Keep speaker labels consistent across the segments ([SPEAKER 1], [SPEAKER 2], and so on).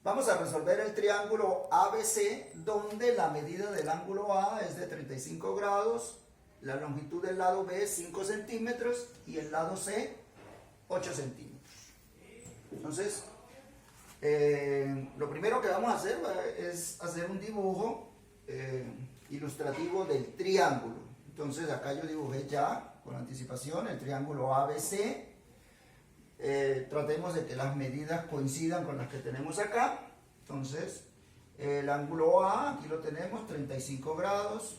[SPEAKER 1] Vamos a resolver el triángulo ABC, donde la medida del ángulo A es de 35 grados, la longitud del lado B es 5 centímetros y el lado C 8 centímetros. Entonces, lo primero que vamos a hacer es hacer un dibujo ilustrativo del triángulo. Entonces, acá yo dibujé ya con anticipación el triángulo ABC. Tratemos de que las medidas coincidan con las que tenemos acá. Entonces, el ángulo A, aquí lo tenemos, 35 grados.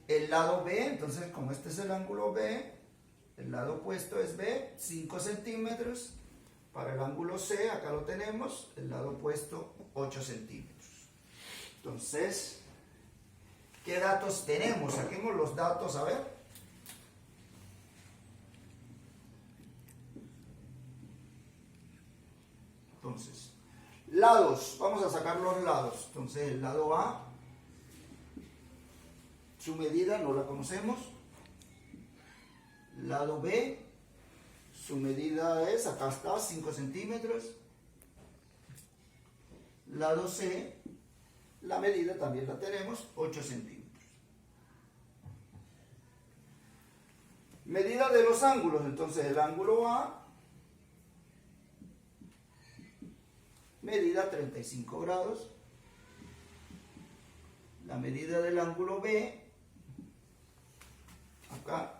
[SPEAKER 1] El lado B, entonces como este es el ángulo B, el lado opuesto es B, 5 centímetros. Para el ángulo C, acá lo tenemos, el lado opuesto, 8 centímetros. Entonces, ¿qué datos tenemos? Saquemos los datos, a ver. Entonces, lados, vamos a sacar los lados. Entonces, el lado A, su medida no la conocemos. Lado B, su medida es, acá está, 5 centímetros. Lado C, la medida también la tenemos, 8 centímetros. Medida de los ángulos, entonces el ángulo A, medida 35 grados. La medida del ángulo B, acá,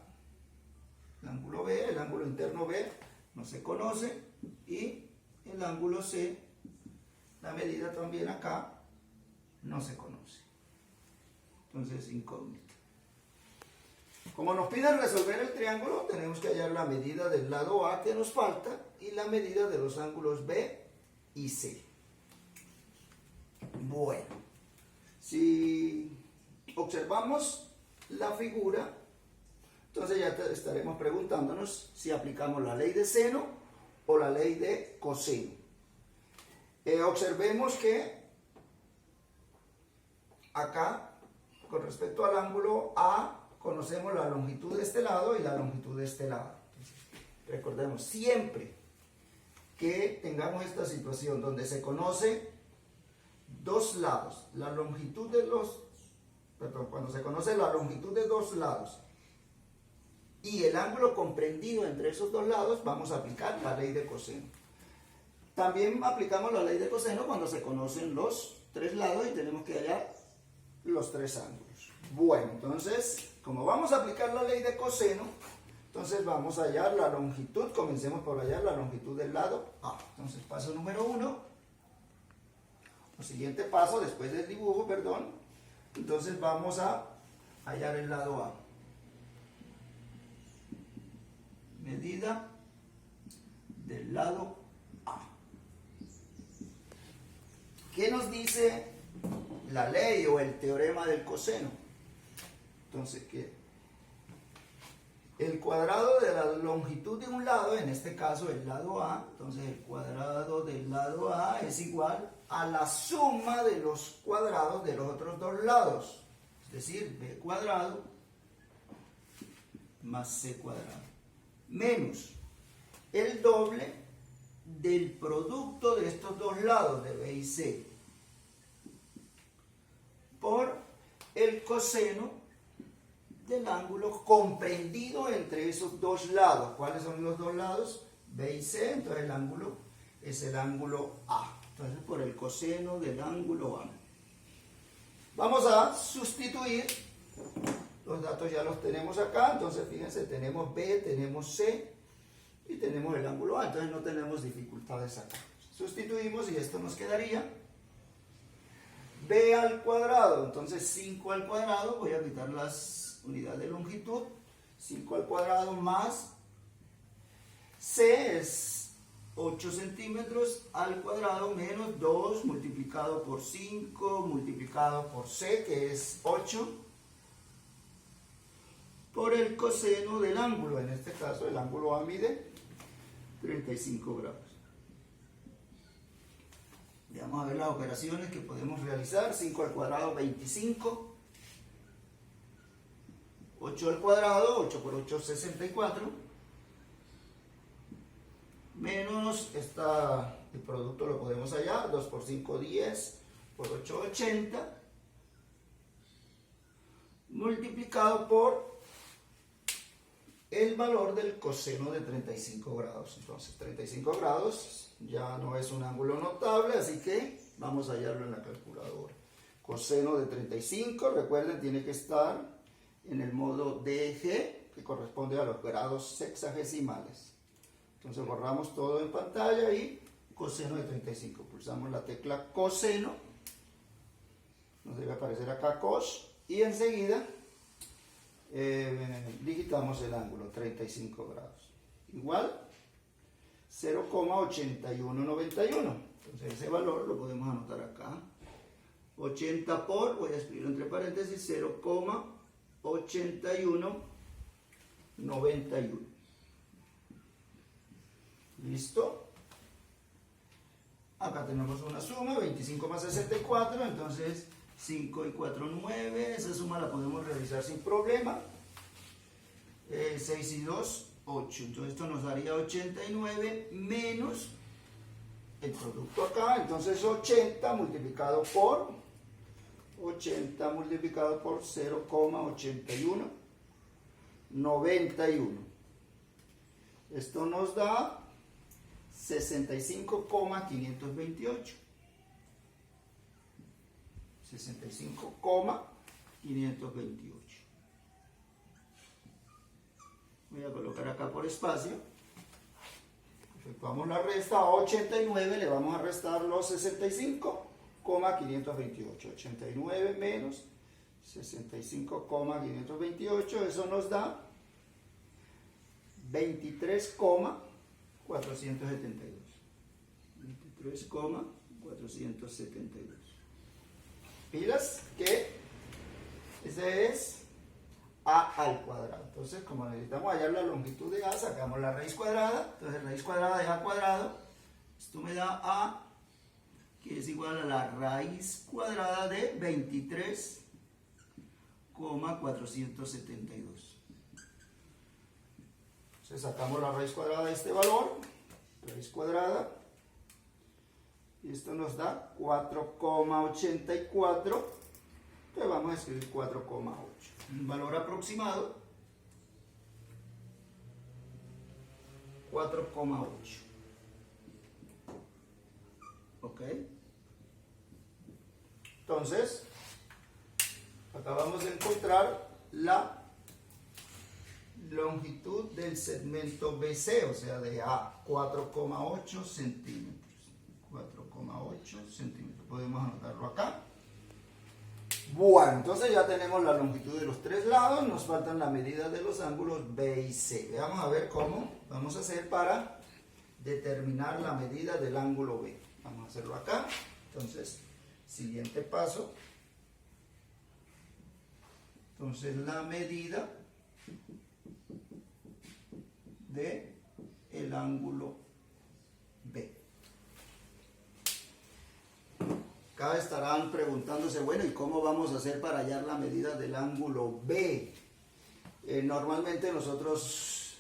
[SPEAKER 1] el ángulo B, el ángulo interno B, no se conoce. Y el ángulo C, la medida también acá, no se conoce. Entonces, incógnita. Como nos piden resolver el triángulo, tenemos que hallar la medida del lado A que nos falta y la medida de los ángulos B y C. Bueno, si observamos la figura, entonces ya estaremos preguntándonos si aplicamos la ley de seno o la ley de coseno. Observemos que acá, con respecto al ángulo A, conocemos la longitud de este lado y la longitud de este lado. Entonces, recordemos, siempre que tengamos esta situación donde se conoce dos lados, la longitud de los, perdón, cuando se conoce la longitud de dos lados y el ángulo comprendido entre esos dos lados, vamos a aplicar la ley de coseno. También aplicamos la ley de coseno cuando se conocen los tres lados y tenemos que hallar los tres ángulos. Bueno, entonces, como vamos a aplicar la ley de coseno, entonces vamos a hallar la longitud. Comencemos por hallar la longitud del lado A. Entonces, paso número 1. El siguiente paso, después del dibujo, perdón. Entonces vamos a hallar el lado A. Medida del lado A. ¿Qué nos dice la ley o el teorema del coseno? Entonces, que el cuadrado de la longitud de un lado, en este caso el lado A, entonces el cuadrado del lado A es igual a la suma de los cuadrados de los otros dos lados, es decir, B cuadrado más C cuadrado, menos el doble del producto de estos dos lados, de B y C, por el coseno del ángulo comprendido entre esos dos lados. ¿Cuáles son los dos lados? B y C. Entonces el ángulo es el ángulo A. Entonces por el coseno del ángulo A. Vamos a sustituir. Los datos ya los tenemos acá. Entonces fíjense, tenemos B, tenemos C y tenemos el ángulo A. Entonces no tenemos dificultades acá. Sustituimos y esto nos quedaría B al cuadrado. Entonces 5 al cuadrado, voy a quitar las unidad de longitud, 5 al cuadrado más C es 8 centímetros al cuadrado menos 2 multiplicado por 5 multiplicado por C, que es 8, por el coseno del ángulo. En este caso el ángulo A mide 35 grados. Vamos a ver las operaciones que podemos realizar. 5 al cuadrado, 25. 8 al cuadrado, 8 por 8, 64. menos el producto lo podemos hallar, 2 por 5, 10, por 8, 80, multiplicado por el valor del coseno de 35 grados. Entonces 35 grados ya no es un ángulo notable, así que vamos a hallarlo en la calculadora. Coseno de 35, recuerden, tiene que estar en el modo DG, que corresponde a los grados sexagesimales. Entonces borramos todo en pantalla y coseno de 35. Pulsamos la tecla coseno, nos debe aparecer acá cos, y enseguida digitamos el ángulo 35 grados. Igual 0,8191. Entonces ese valor lo podemos anotar acá. 80 por, voy a escribirlo entre paréntesis, 0,8191. ¿Listo? Acá tenemos una suma, 25 más 64, entonces 5 y 4, 9. Esa suma la podemos realizar sin problema. 6 y 2, 8. Entonces esto nos daría 89 menos el producto acá. Entonces 80 multiplicado por 0,8191. Esto nos da 65,528. 65,528. Voy a colocar acá por espacio. Efectuamos la resta. A 89 le vamos a restar los 65,528. 89 menos 65,528. Eso nos da 23,472. 23,472. Pilas que ese es a al cuadrado. Entonces, como necesitamos hallar la longitud de a, sacamos la raíz cuadrada. Entonces, raíz cuadrada de a cuadrado, esto me da a, que es igual a la raíz cuadrada de 23,472. Entonces, sacamos la raíz cuadrada de este valor, raíz cuadrada, y esto nos da 4,84. Entonces vamos a escribir 4,8. Un valor aproximado, 4,8. ¿Ok? Entonces, acabamos de encontrar la longitud del segmento BC, o sea, de A, 4,8 centímetros. 4,8 centímetros. Podemos anotarlo acá. Bueno, entonces ya tenemos la longitud de los tres lados, nos faltan la medida de los ángulos B y C. Vamos a ver cómo vamos a hacer para determinar la medida del ángulo B. Vamos a hacerlo acá. Entonces, siguiente paso. Entonces, la medida de el ángulo B. Acá estarán preguntándose, bueno, ¿y cómo vamos a hacer para hallar la medida del ángulo B? Normalmente nosotros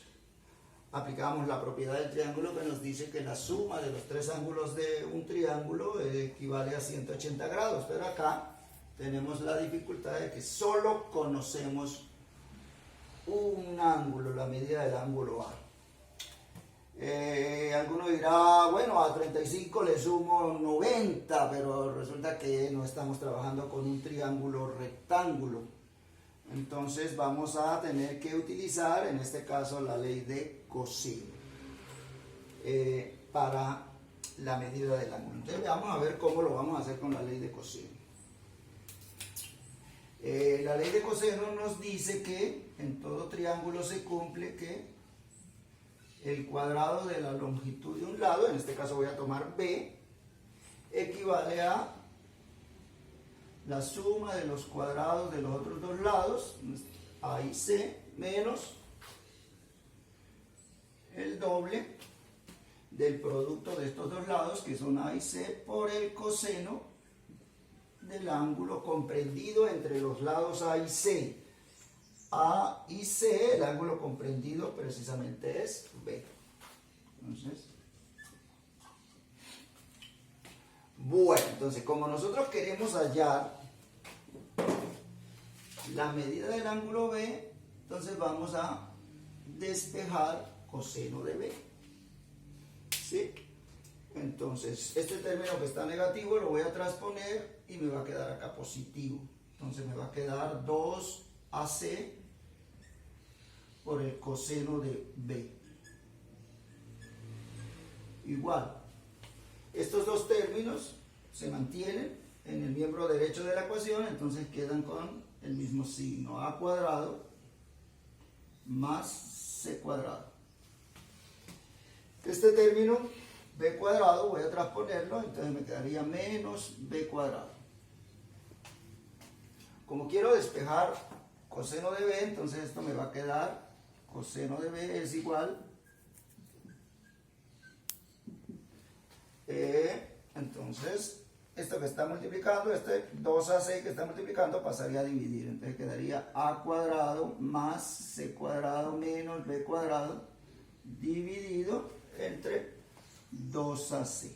[SPEAKER 1] aplicamos la propiedad del triángulo que nos dice que la suma de los tres ángulos de un triángulo equivale a 180 grados, pero acá tenemos la dificultad de que solo conocemos un ángulo, la medida del ángulo A. Alguno dirá, bueno, a 35 le sumo 90, pero resulta que no estamos trabajando con un triángulo rectángulo. Entonces vamos a tener que utilizar, en este caso, la ley de coseno para la medida del ángulo. Entonces vamos a ver cómo lo vamos a hacer con la ley de coseno. La ley de coseno nos dice que en todo triángulo se cumple que el cuadrado de la longitud de un lado, en este caso voy a tomar B, equivale a la suma de los cuadrados de los otros dos lados, A y C, menos el doble del producto de estos dos lados, que son A y C, por el coseno del ángulo comprendido entre los lados A y C. A y C, el ángulo comprendido precisamente es B. Entonces, Bueno, entonces como nosotros queremos hallar la medida del ángulo B, entonces vamos a despejar coseno de B. ¿Sí? Entonces, este término que está negativo lo voy a transponer y me va a quedar acá positivo. Entonces me va a quedar 2AC por el coseno de B. Igual, estos dos términos se mantienen en el miembro derecho de la ecuación, entonces quedan con el mismo signo, A cuadrado más C cuadrado. Este término B cuadrado voy a transponerlo, entonces me quedaría menos B cuadrado. Como quiero despejar coseno de B, entonces esto me va a quedar coseno de B es igual entonces esto que está multiplicando, este 2AC que está multiplicando pasaría a dividir, entonces quedaría A cuadrado más C cuadrado menos B cuadrado dividido entre 2AC.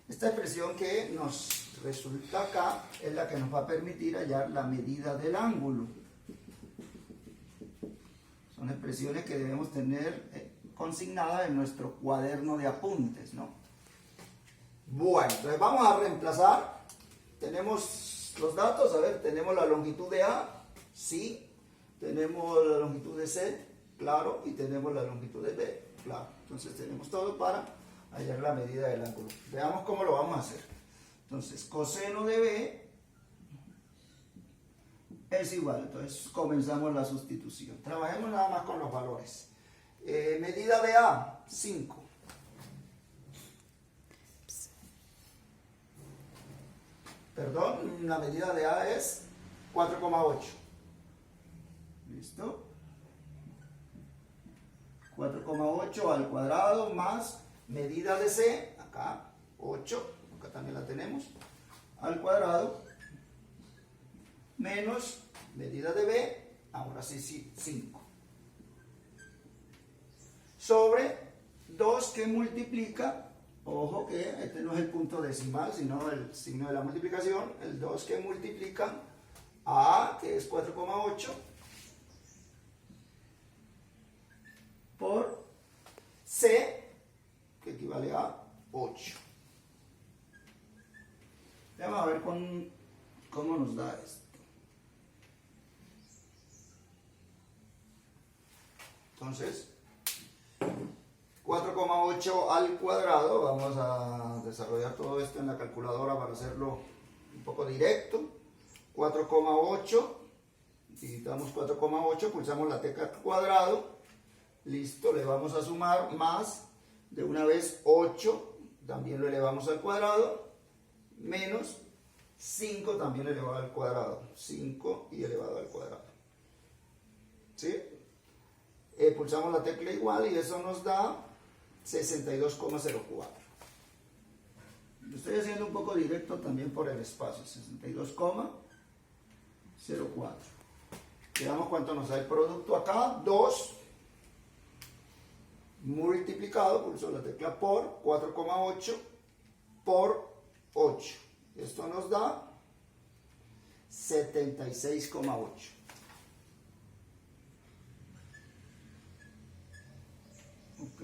[SPEAKER 1] Esta expresión que nos resulta acá es la que nos va a permitir hallar la medida del ángulo. Son expresiones que debemos tener consignadas en nuestro cuaderno de apuntes, ¿no? Bueno, entonces vamos a reemplazar. Tenemos los datos, a ver, tenemos la longitud de A, sí. Tenemos la longitud de C, claro. Y tenemos la longitud de B, claro. Entonces tenemos todo para hallar la medida del ángulo. Veamos cómo lo vamos a hacer. Entonces, coseno de B es igual. Entonces comenzamos la sustitución. Trabajemos nada más con los valores. Medida de A, 5. Perdón, la medida de A es 4,8. ¿Listo? 4,8 al cuadrado más medida de C, acá 8, acá también la tenemos, al cuadrado, menos medida de B, ahora sí 5. Sobre 2 que multiplica, ojo que este no es el punto decimal, sino el signo de la multiplicación, el 2 que multiplica a A, que es 4,8, por C, que equivale a 8. Vamos a ver cómo nos da esto. Entonces, 4,8 al cuadrado, vamos a desarrollar todo esto en la calculadora para hacerlo un poco directo. 4,8, digitamos 4,8, pulsamos la tecla cuadrado, listo, le vamos a sumar más, de una vez 8, también lo elevamos al cuadrado, menos 5 también elevado al cuadrado, 5 y elevado al cuadrado. ¿Sí? Pulsamos la tecla igual y eso nos da 62,04. Lo estoy haciendo un poco directo también por el espacio, 62,04. Veamos cuánto nos da el producto acá, 2 multiplicado, pulso la tecla por 4,8 por 8. Esto nos da 76,8. Ok.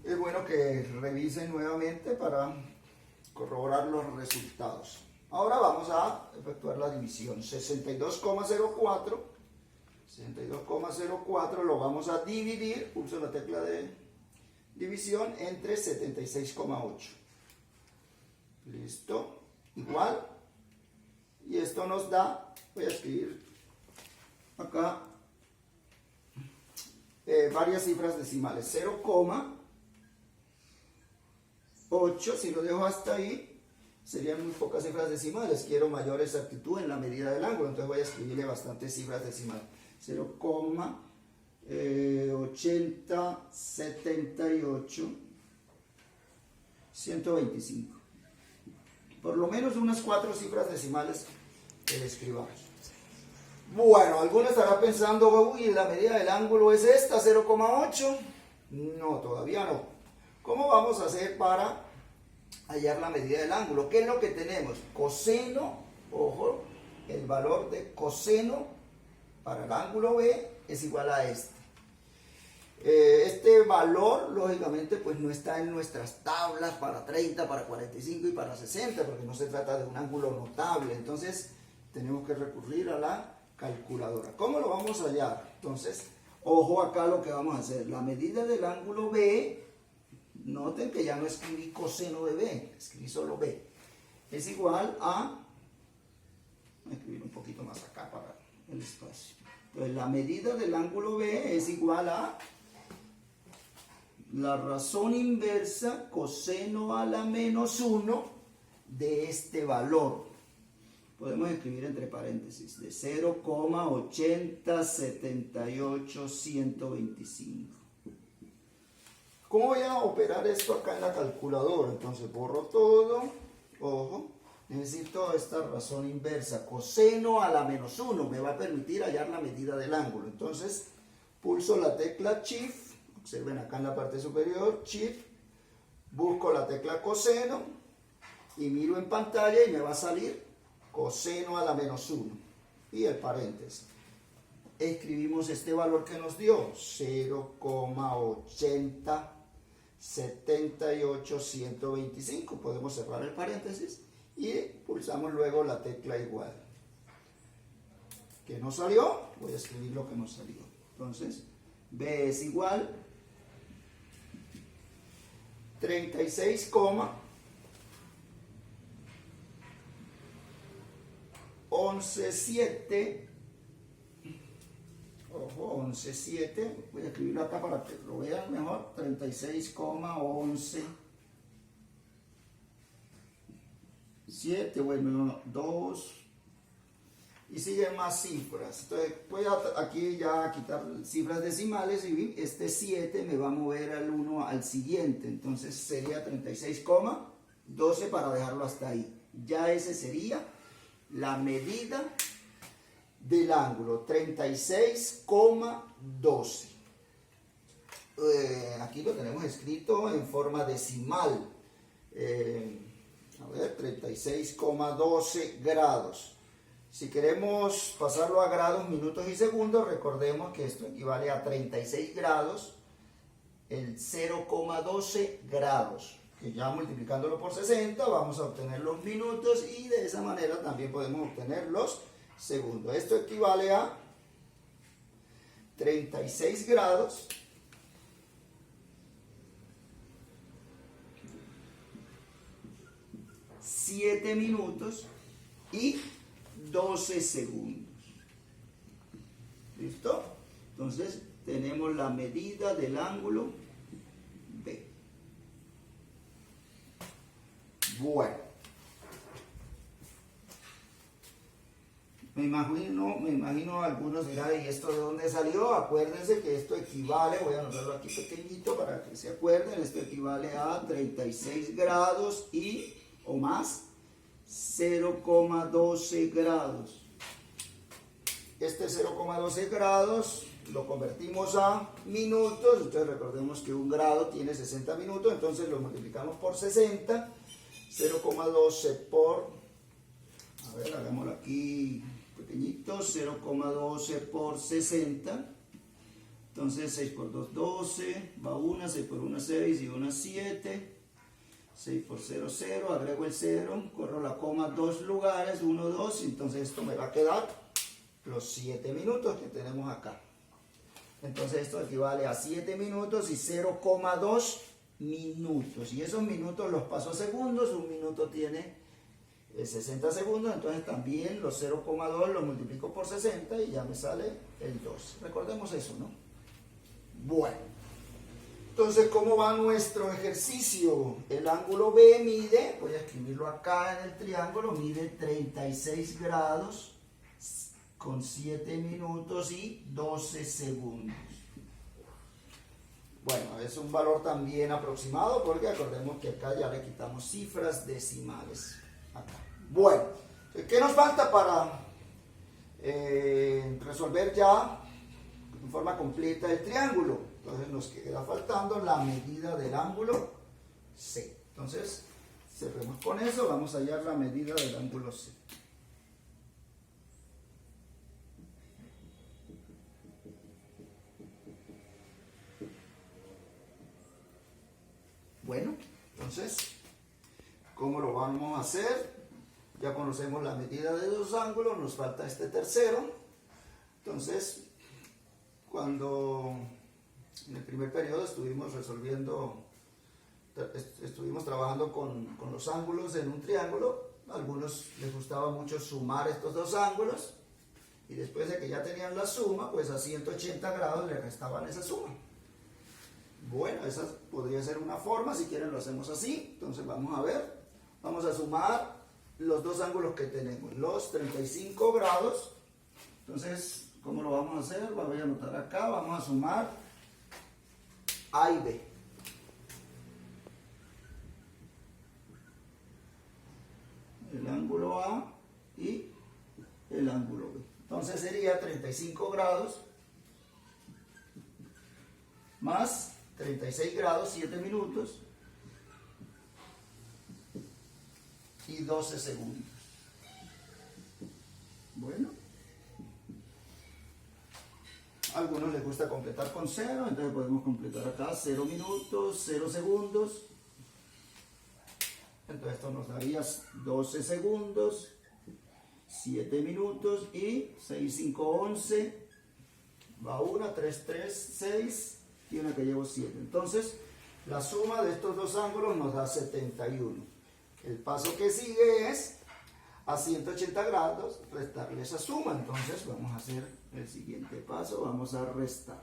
[SPEAKER 1] Es bueno que revisen nuevamente para corroborar los resultados. Ahora vamos a efectuar la división. 62,04 lo vamos a dividir, pulso la tecla de división, entre 76,8. Listo, igual. Y esto nos da, voy a escribir acá varias cifras decimales. 0,8, si lo dejo hasta ahí, serían muy pocas cifras decimales. Quiero mayor exactitud en la medida del ángulo, entonces voy a escribirle bastantes cifras decimales. 0,8078 125. Por lo menos unas 4 cifras decimales que le escribamos. Bueno, alguno estará pensando, uy, la medida del ángulo es esta, 0,8. No, todavía no. ¿Cómo vamos a hacer para hallar la medida del ángulo? ¿Qué es lo que tenemos? Coseno, ojo, el valor de coseno para el ángulo B es igual a este. Este valor, lógicamente, pues no está en nuestras tablas para 30, para 45 y para 60, porque no se trata de un ángulo notable. Entonces, tenemos que recurrir a la calculadora. ¿Cómo lo vamos a hallar? Entonces, ojo acá lo que vamos a hacer. La medida del ángulo B, noten que ya no escribí coseno de B, escribí solo B. Es igual a, voy a escribir un poquito más acá para el espacio. Entonces, la medida del ángulo B es igual a la razón inversa coseno a la menos 1 de este valor. Podemos escribir entre paréntesis de 0,8078125. ¿Cómo voy a operar esto acá en la calculadora? Entonces borro todo, ojo, necesito esta razón inversa, coseno a la menos 1, me va a permitir hallar la medida del ángulo. Entonces pulso la tecla Shift, observen acá en la parte superior, Shift, busco la tecla coseno y miro en pantalla y me va a salir coseno a la menos 1 y el paréntesis. Escribimos este valor que nos dio, 0,8078125. Podemos cerrar el paréntesis y pulsamos luego la tecla igual. ¿Qué nos salió? Voy a escribir lo que nos salió. Entonces, B es igual 36,117. Ojo, 11,7. Voy a escribirlo acá para que lo vean mejor. 36,117. Bueno, 2. Y siguen más cifras. Entonces voy aquí ya a quitar cifras decimales y este 7 me va a mover al 1 al siguiente. Entonces sería 36,12 para dejarlo hasta ahí. Ya ese sería la medida del ángulo, 36,12. Aquí lo tenemos escrito en forma decimal. A ver, 36,12 grados. Si queremos pasarlo a grados, minutos y segundos, recordemos que esto equivale a 36 grados, el 0,12 grados, que ya multiplicándolo por 60 vamos a obtener los minutos y de esa manera también podemos obtener los segundos. Esto equivale a 36 grados, 7 minutos y 12 segundos. ¿Listo? Entonces tenemos la medida del ángulo B. Bueno, me imagino algunos dirán, ¿y esto de dónde salió? Acuérdense que esto equivale, voy a anotarlo aquí pequeñito para que se acuerden, esto equivale a 36 grados y o más 0,12 grados. Este 0,12 grados lo convertimos a minutos. Entonces recordemos que un grado tiene 60 minutos, entonces lo multiplicamos por 60. 0,12 por, a ver, hagámoslo aquí pequeñito, 0,12 por 60. Entonces 6 por 2, 12, va 1, 6 por 1, 6 y 1, 7. 6 por 0, 0, agrego el 0, corro la coma 2 lugares, 1, 2, entonces esto me va a quedar los 7 minutos que tenemos acá. Entonces esto equivale a 7 minutos y 0,2 minutos. Y esos minutos los paso a segundos, un minuto tiene 60 segundos, entonces también los 0,2 los multiplico por 60 y ya me sale el 2. Recordemos eso, ¿no? Bueno. Entonces, ¿cómo va nuestro ejercicio? El ángulo B mide, voy a escribirlo acá en el triángulo, mide 36 grados con 7 minutos y 12 segundos. Bueno, es un valor también aproximado porque acordemos que acá ya le quitamos cifras decimales. Acá. Bueno, ¿qué nos falta para resolver ya en forma completa el triángulo? Entonces nos queda faltando la medida del ángulo C. Entonces, cerremos con eso, vamos a hallar la medida del ángulo C. Bueno, entonces, ¿cómo lo vamos a hacer? Ya conocemos la medida de dos ángulos, nos falta este tercero. Entonces, cuando en el primer periodo estuvimos trabajando con los ángulos en un triángulo, a algunos les gustaba mucho sumar estos dos ángulos, y después de que ya tenían la suma, pues a 180 grados le restaban esa suma. Bueno, esa podría ser una forma, si quieren lo hacemos así. Entonces vamos a ver, vamos a sumar los dos ángulos que tenemos, los 35 grados. Entonces, ¿cómo lo vamos a hacer? Voy a anotar acá, vamos a sumar A y B. El ángulo A y el ángulo B. Entonces sería 35 grados más 36 grados, 7 minutos y 12 segundos. Bueno, a algunos les gusta completar con 0, entonces podemos completar acá 0 minutos, 0 segundos. Entonces esto nos daría 12 segundos, 7 minutos y 6, 5, 11. Va una, 3, 3, 6 y una que llevo 7. Entonces la suma de estos dos ángulos nos da 71. El paso que sigue es a 180 grados restarle esa suma. Entonces vamos a hacer el siguiente paso, vamos a restar.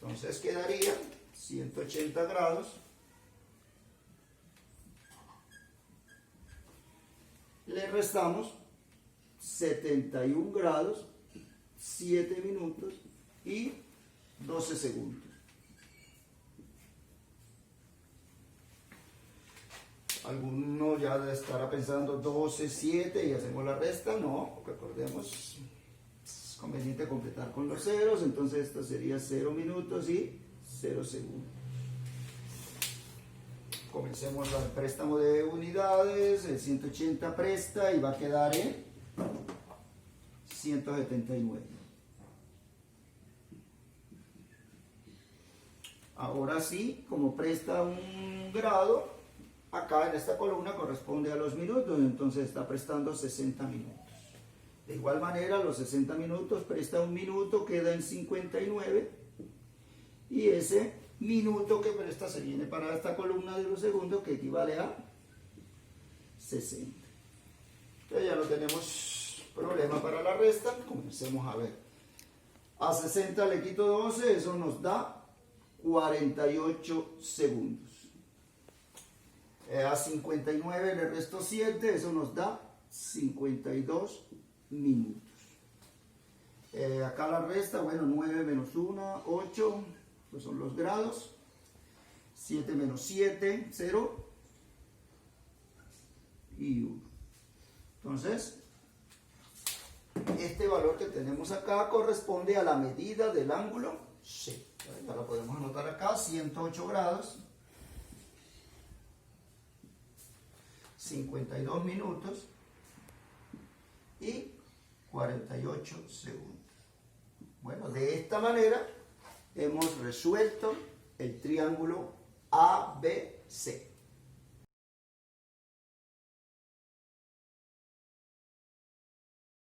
[SPEAKER 1] Entonces quedaría 180 grados le restamos 71 grados, 7 minutos y 12 segundos. Alguno ya estará pensando 12, 7 y hacemos la resta. No, recordemos, es conveniente completar con los ceros. Entonces esto sería 0 minutos y 0 segundos. Comencemos el préstamo de unidades. El 180 presta y va a quedar en 179. Ahora sí, como presta un grado, acá en esta columna corresponde a los minutos, entonces está prestando 60 minutos. De igual manera, los 60 minutos presta un minuto, queda en 59, y ese minuto que presta se viene para esta columna de los segundos, que equivale a 60. Entonces ya no tenemos problema para la resta. Comencemos a ver. A 60 le quito 12, eso nos da 48 segundos. A 59 le resto 7, eso nos da 52 minutos. Acá la resta, bueno, 9 menos 1, 8, pues son los grados. 7 menos 7, 0 y 1. Entonces, este valor que tenemos acá corresponde a la medida del ángulo C. Ya la podemos anotar acá, 108 grados, 52 minutos y 48 segundos. Bueno, de esta manera hemos resuelto el triángulo ABC.